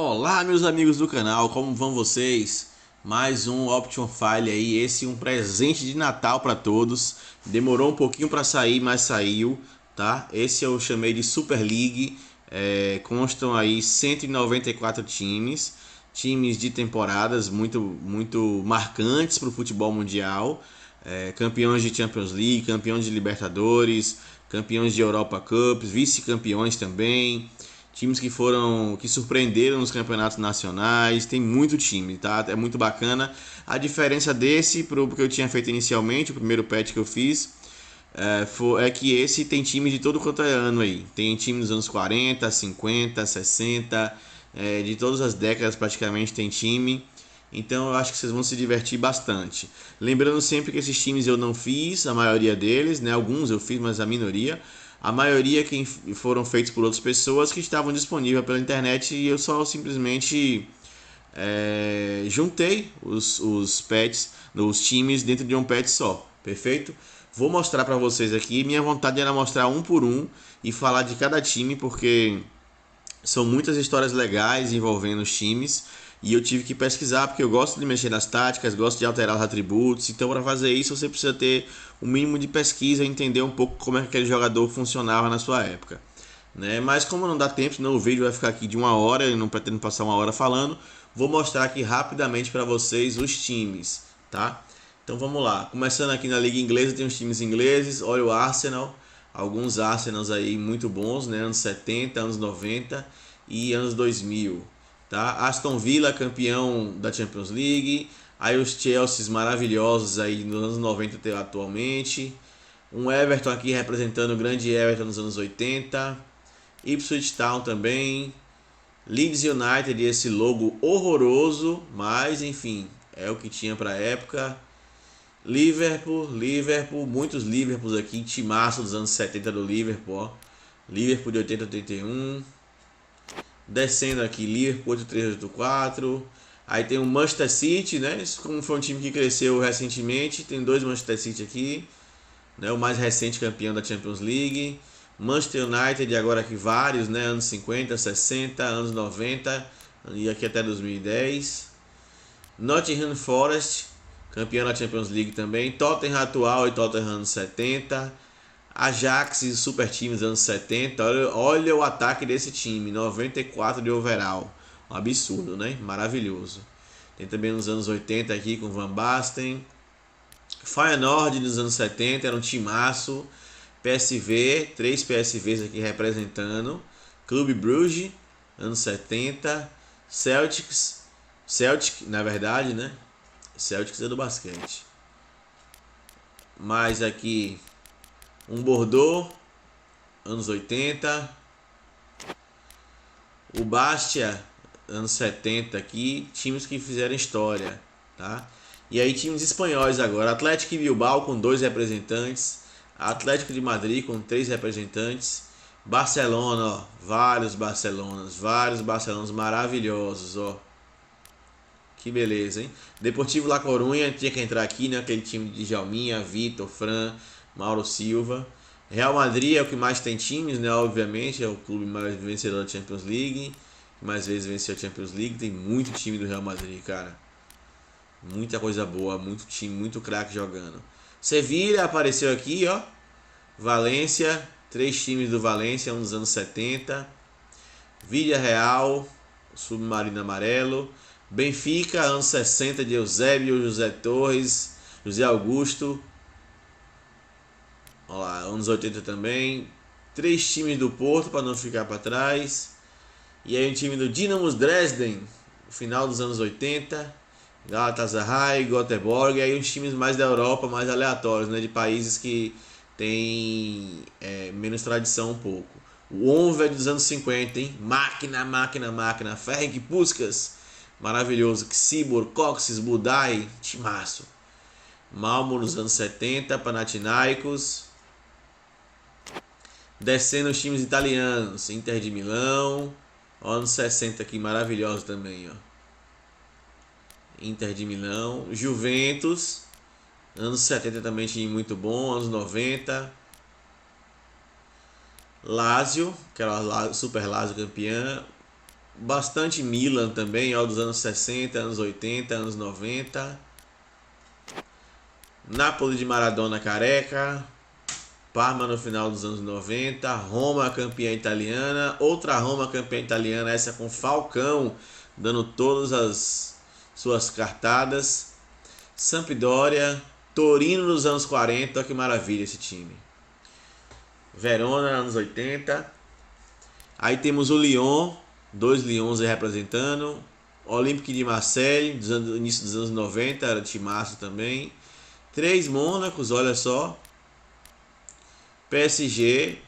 Olá, meus amigos do canal, como vão vocês? Mais um Option File aí, esse um presente de Natal para todos. Demorou um pouquinho para sair, mas saiu, tá? Esse eu chamei de Super League. Constam aí 194 times, times de temporadas muito marcantes para o futebol mundial. Campeões de Champions League, campeões de Libertadores, campeões de Europa Cup, vice-campeões também. Times que surpreenderam nos campeonatos nacionais. Tem muito time, tá? É muito bacana. A diferença desse pro que eu tinha feito inicialmente, o primeiro patch que eu fiz, é que esse tem time de todo quanto é ano aí. Tem time dos anos 40, 50, 60, de todas as décadas praticamente tem time. Então eu acho que vocês vão se divertir bastante. Lembrando sempre que esses times eu não fiz, a maioria deles, né? Alguns eu fiz, mas a minoria. A maioria que foram feitos por outras pessoas que estavam disponíveis pela internet e eu só simplesmente juntei os pets, os times dentro de um pet só, perfeito? Vou mostrar para vocês aqui. Minha vontade era mostrar um por um e falar de cada time porque são muitas histórias legais envolvendo os times e eu tive que pesquisar porque eu gosto de mexer nas táticas, gosto de alterar os atributos. Então, para fazer isso, você precisa ter um mínimo de pesquisa e entender um pouco como é que aquele jogador funcionava na sua época, né? Mas como não dá tempo, senão o vídeo vai ficar aqui de 1 hora e não pretendo passar 1 hora falando, vou mostrar aqui rapidamente para vocês os times, tá? Então vamos lá. Começando aqui na Liga Inglesa, tem os times ingleses. Olha o Arsenal, alguns Arsenals aí muito bons, né? Anos 70, anos 90 e anos 2000, tá? Aston Villa, campeão da Champions League. Aí os Chelseas maravilhosos aí nos anos 90 até atualmente. Um Everton aqui representando o grande Everton nos anos 80. Ipswich Town também. Leeds United, esse logo horroroso, mas enfim, é o que tinha para a época. Liverpool, muitos Liverpools aqui, timaço dos anos 70 do Liverpool, ó. Liverpool de 80 a 81. Descendo aqui, Liverpool 83-84. Aí tem o Manchester City, né? Como foi um time que cresceu recentemente, tem dois Manchester City aqui, né? O mais recente campeão da Champions League. Manchester United, agora aqui vários, né? Anos 50, 60, anos 90 e aqui até 2010. Nottingham Forest, campeão da Champions League também. Tottenham atual e Tottenham anos 70. Ajax e super times anos 70. Olha o ataque desse time, 94 de overall. Um absurdo, né? Maravilhoso. Tem também nos anos 80 aqui com Van Basten. Feyenoord dos anos 70, era um timaço. PSV, 3 PSVs aqui representando. Clube Brugge, anos 70. Celtic, na verdade, né? Celtics é do basquete. Mais aqui um Bordeaux, anos 80. O Bastia, anos 70 aqui. Times que fizeram história, tá? E aí times espanhóis agora. Atlético Bilbao com 2 representantes. Atlético de Madrid com 3 representantes. Barcelona, ó, vários Barcelonas maravilhosos, ó. Que beleza, hein? Deportivo La Coruña tinha que entrar aqui, né? Aquele time de Djalminha, Vitor, Fran, Mauro Silva. Real Madrid é o que mais tem times, né? Obviamente, é o clube mais vencedor da Champions League. Mais vezes venceu a Champions League. Tem muito time do Real Madrid, cara. Muita coisa boa, muito time, muito craque jogando. Sevilha apareceu aqui, ó. Valência, 3 times do Valência, um dos anos 70. Villarreal, Submarino Amarelo. Benfica, anos 60 de Eusébio, José Torres, José Augusto. Olha lá, anos 80 também. 3 times do Porto para não ficar para trás. E aí um time do Dinamo Dresden, final dos anos 80. Galatasaray, Göteborg. E aí uns times mais da Europa, mais aleatórios, né? De países que tem menos tradição um pouco. O Honved dos anos 50, hein? Máquina. Ferenc Puskás, maravilhoso. Ksibor, Kocsis, Budai, timaço. Malmo nos anos 70, Panathinaikos. Descendo os times italianos, Inter de Milão. Anos 60 aqui, maravilhoso também, ó. Inter de Milão. Juventus, anos 70 também time muito bom, anos 90. Lazio, que era Super Lazio campeã. bastante Milan também, ó, dos anos 60, anos 80, anos 90. Napoli de Maradona careca. Parma no final dos anos 90. Roma campeã italiana. Outra Roma campeã italiana, essa com Falcão dando todas as suas cartadas. Sampdoria. Torino nos anos 40. Olha que maravilha esse time. Verona anos 80. Aí temos o Lyon. Dois Lyons aí representando. Olympique de Marseille, do início dos anos 90, era timaço também. 3 Mônacos, olha só. PSG,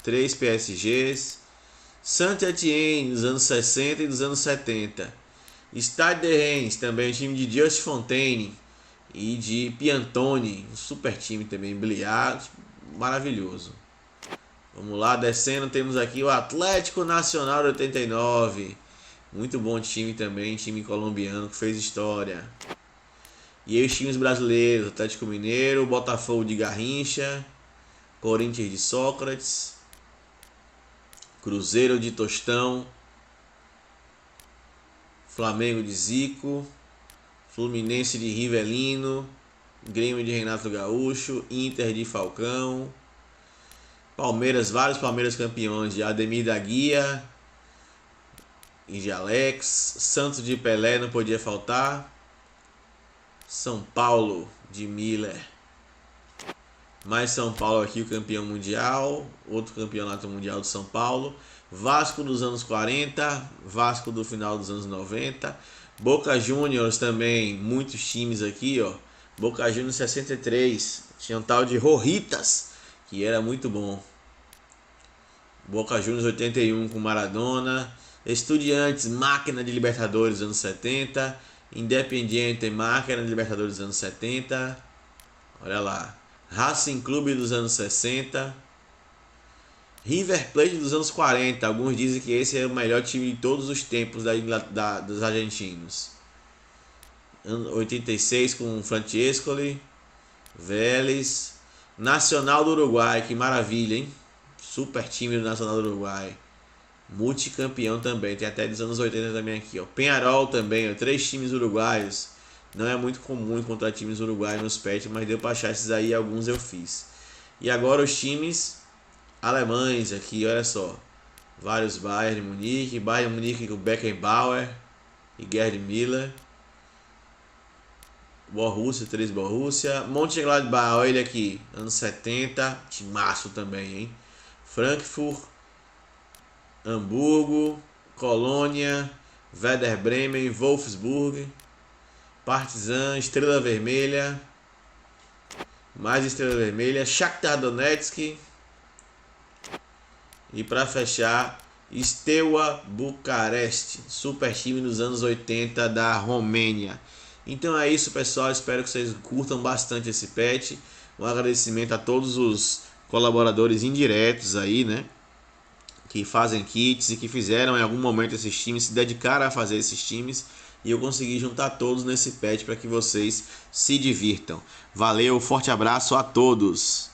3 PSGs. Saint-Étienne, dos anos 60 e dos anos 70. Stade de Reims, também o time de Just Fontaine e de Piantoni, um super time também, Bliard, maravilhoso. Vamos lá, descendo, temos aqui o Atlético Nacional de 89. Muito bom time também, time colombiano que fez história. E aí os times brasileiros, Atlético Mineiro, Botafogo de Garrincha, Corinthians de Sócrates, Cruzeiro de Tostão, Flamengo de Zico, Fluminense de Rivelino, Grêmio de Renato Gaúcho, Inter de Falcão, Palmeiras, vários Palmeiras campeões de Ademir da Guia e de Alex, Santos de Pelé não podia faltar, São Paulo de Miller, mais São Paulo aqui o campeão mundial, outro campeonato mundial de São Paulo, Vasco dos anos 40, Vasco do final dos anos 90, Boca Juniors também, muitos times aqui, ó. Boca Juniors 63, tinha um tal de Rorritas, que era muito bom. Boca Juniors 81 com Maradona, Estudiantes, máquina de Libertadores dos anos 70, Independiente, máquina de Libertadores dos anos 70, olha lá, Racing Clube dos anos 60, River Plate dos anos 40, alguns dizem que esse é o melhor time de todos os tempos dos argentinos. 86 com Francescoli, Vélez, Nacional do Uruguai, que maravilha, hein? Super time do Nacional do Uruguai. Multicampeão também, tem até dos anos 80 também aqui, ó. Peñarol também, ó, 3 times uruguaios. Não é muito comum encontrar times uruguaios nos pets, mas deu pra achar esses aí, alguns eu fiz. E agora os times alemães aqui, olha só. Vários Bayern Munique com Beckenbauer e Gerd Müller. Borussia, 3 Borussia. Mönchengladbach, olha ele aqui, anos 70, timaço também, hein? Frankfurt, Hamburgo, Colônia, Werder Bremen, Wolfsburg, Partizan, Estrela Vermelha, mais Estrela Vermelha, Shakhtar Donetsk e para fechar, Steaua Bucareste, super time dos anos 80 da Romênia. Então é isso, pessoal, espero que vocês curtam bastante esse patch. Um agradecimento a todos os colaboradores indiretos aí, né, que fazem kits e que fizeram em algum momento esses times, se dedicaram a fazer esses times, e eu consegui juntar todos nesse patch para que vocês se divirtam. Valeu, forte abraço a todos!